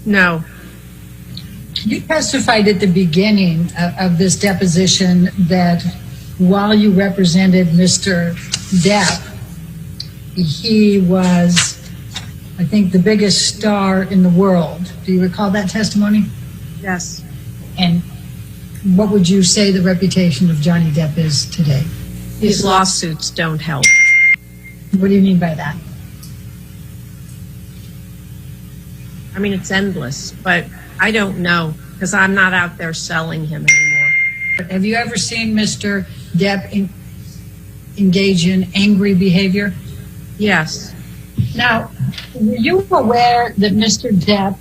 No. You testified at the beginning of this deposition that while you represented Mr. Depp, he was, I think, the biggest star in the world. Do you recall that testimony? Yes. And what would you say the reputation of Johnny Depp is today? These lawsuits don't help. What do you mean by that? I mean, it's endless, but I don't know because I'm not out there selling him anymore. Have you ever seen Mr. Depp engage in angry behavior? Yes. Now, were you aware that Mr. Depp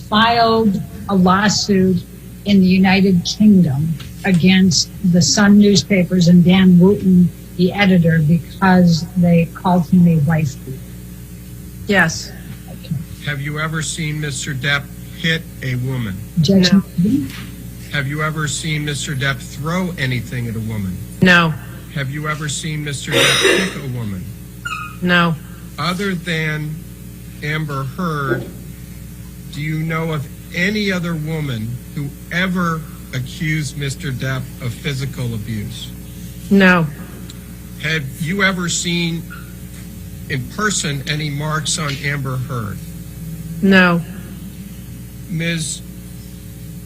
filed a lawsuit in the United Kingdom against the Sun newspapers and Dan Wooten, the editor, because they called him a wife beater? Yes. Have you ever seen Mr. Depp hit a woman? Judge, No. Have you ever seen Mr. Depp throw anything at a woman? No. Have you ever seen Mr. Depp kick a woman? No. Other than Amber Heard, do you know of any other woman who ever accused Mr. Depp of physical abuse? No. Have you ever seen in person any marks on Amber Heard? No. Ms.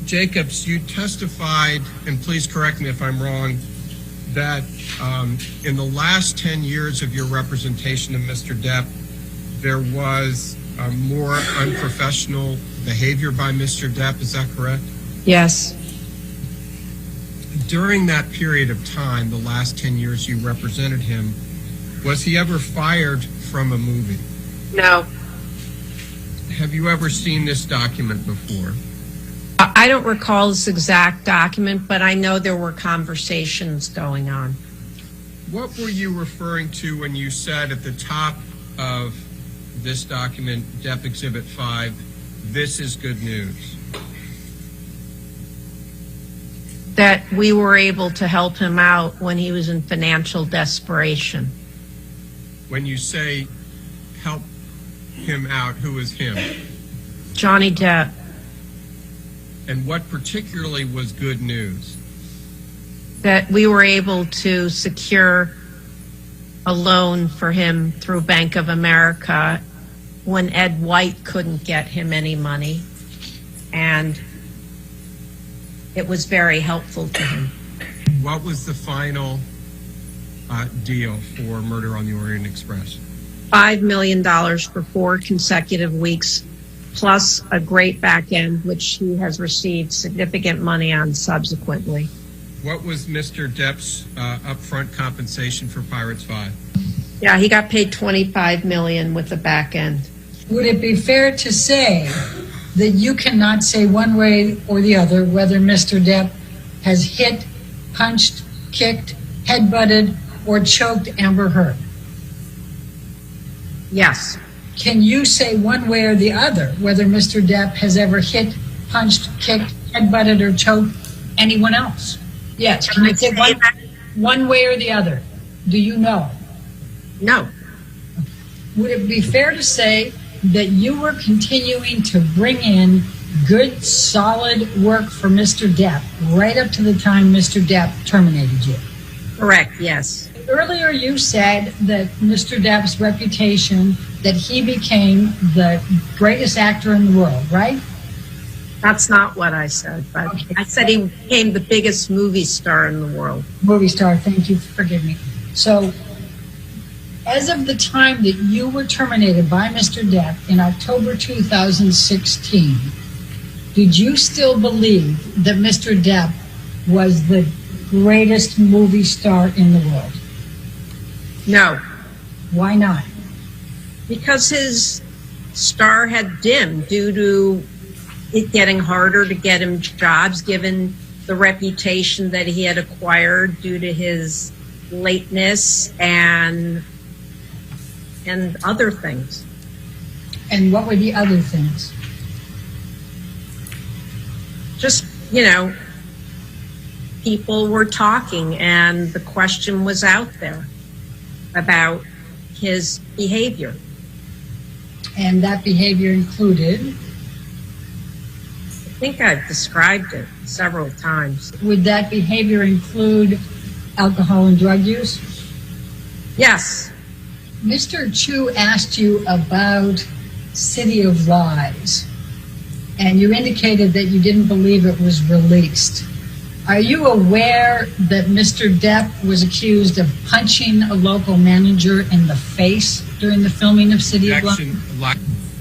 Jacobs, you testified, and please correct me if I'm wrong, that in the last 10 years of your representation of Mr. Depp, there was more unprofessional behavior by Mr. Depp. Is that correct? Yes. During that period of time, the last 10 years you represented him, was he ever fired from a movie? No. Have you ever seen this document before? I don't recall this exact document, but I know there were conversations going on. What were you referring to when you said at the top of this document, Depp Exhibit 5, this is good news? That we were able to help him out when he was in financial desperation. When you say help him out, who is him? Johnny Depp. And what particularly was good news? That we were able to secure a loan for him through Bank of America when Ed White couldn't get him any money. And it was very helpful to him. What was the final deal for Murder on the Orient Express? $5 million for 4 consecutive weeks, plus a great back end, which he has received significant money on subsequently. What was Mr. Depp's upfront compensation for Pirates 5? Yeah, he got paid $25 million with the back end. would it be fair to say that you cannot say one way or the other whether Mr. Depp has hit, punched, kicked, headbutted, or choked Amber Heard? Yes. Can you say one way or the other whether Mr. Depp has ever hit, punched, kicked, headbutted, or choked anyone else? Yes. Can you say one way or the other? Do you know? No. Would it be fair to say that you were continuing to bring in good, solid work for Mr. Depp right up to the time Mr. Depp terminated you? Correct, yes. Earlier you said that Mr. Depp's reputation, that he became the greatest actor in the world, right? That's not what I said, but Okay. I said he became the biggest movie star in the world. Movie star, thank you, forgive me. So, as of the time that you were terminated by Mr. Depp in October 2016, did you still believe that Mr. Depp was the greatest movie star in the world? No, Why not? because his star had dimmed due to it getting harder to get him jobs, given the reputation that he had acquired due to his lateness and other things. And what were the other things? Just, people were talking and the question was out there about his behavior. And that behavior included? think I've described it several times. Would that behavior include alcohol and drug use? Yes. Mr. Chu asked you about City of Lies, and you indicated that you didn't believe it was released. Are you aware that Mr. Depp was accused of punching a local manager in the face during the filming of City of Lies?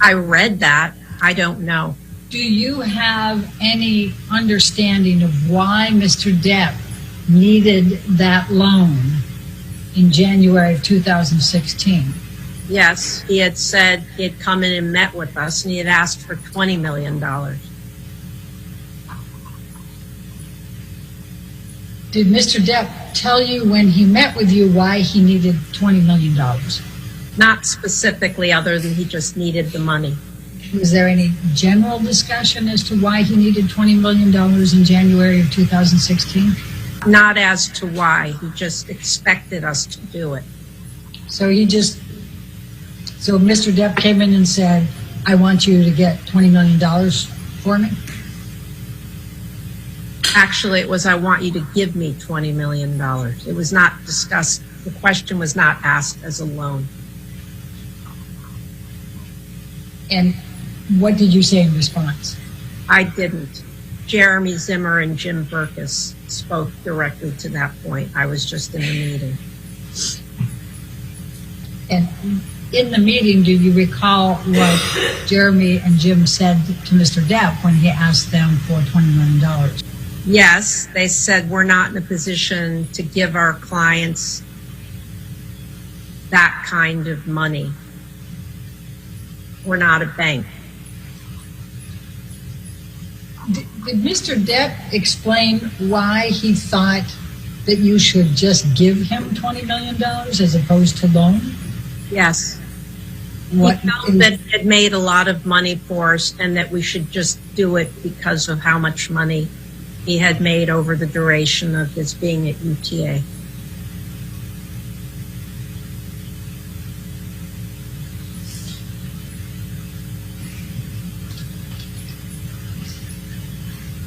I read that. I don't know. Do you have any understanding of why Mr. Depp needed that loan in January of 2016? Yes, he had said he had come in and met with us, and he had asked for $20 million. Did Mr. Depp tell you when he met with you why he needed $20 million? Not specifically, other than he just needed the money. Was there any general discussion as to why he needed $20 million in January of 2016? Not as to why. He just expected us to do it. So Mr. Depp came in and said, I want you to get $20 million for me? Actually, it was, I want you to give me $20 million. It was not discussed. The question was not asked as a loan. And what did you say in response? I didn't. Jeremy Zimmer and Jim Burkus spoke directly to that point. I was just in the meeting. And in the meeting, do you recall what Jeremy and Jim said to Mr. Depp when he asked them for $20 million? Yes, they said we're not in a position to give our clients that kind of money. We're not a bank. Did Mr. Depp explain why he thought that you should just give him $20 million as opposed to loan? Yes. What he felt that it had made a lot of money for us and that we should just do it because of how much money he had made over the duration of his being at UTA.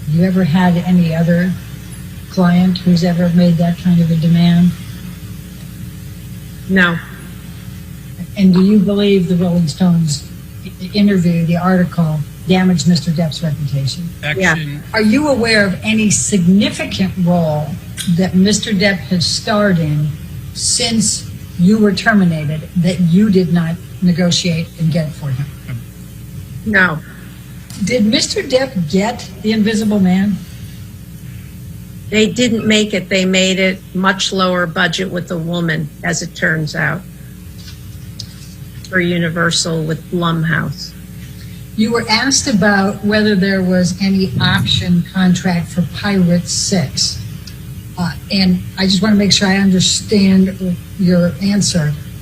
You ever had any other client who's ever made that kind of a demand? No. And do you believe the Rolling Stones interview, the article, damaged Mr. Depp's reputation? Action. Are you aware of any significant role that Mr. Depp has starred in since you were terminated that you did not negotiate and get for him? No. Did Mr. Depp get The Invisible Man? They didn't make it. They made it much lower budget with a woman, as it turns out, for Universal with Blumhouse. You were asked about whether there was any option contract for Pirate 6. And I just want to make sure I understand your answer.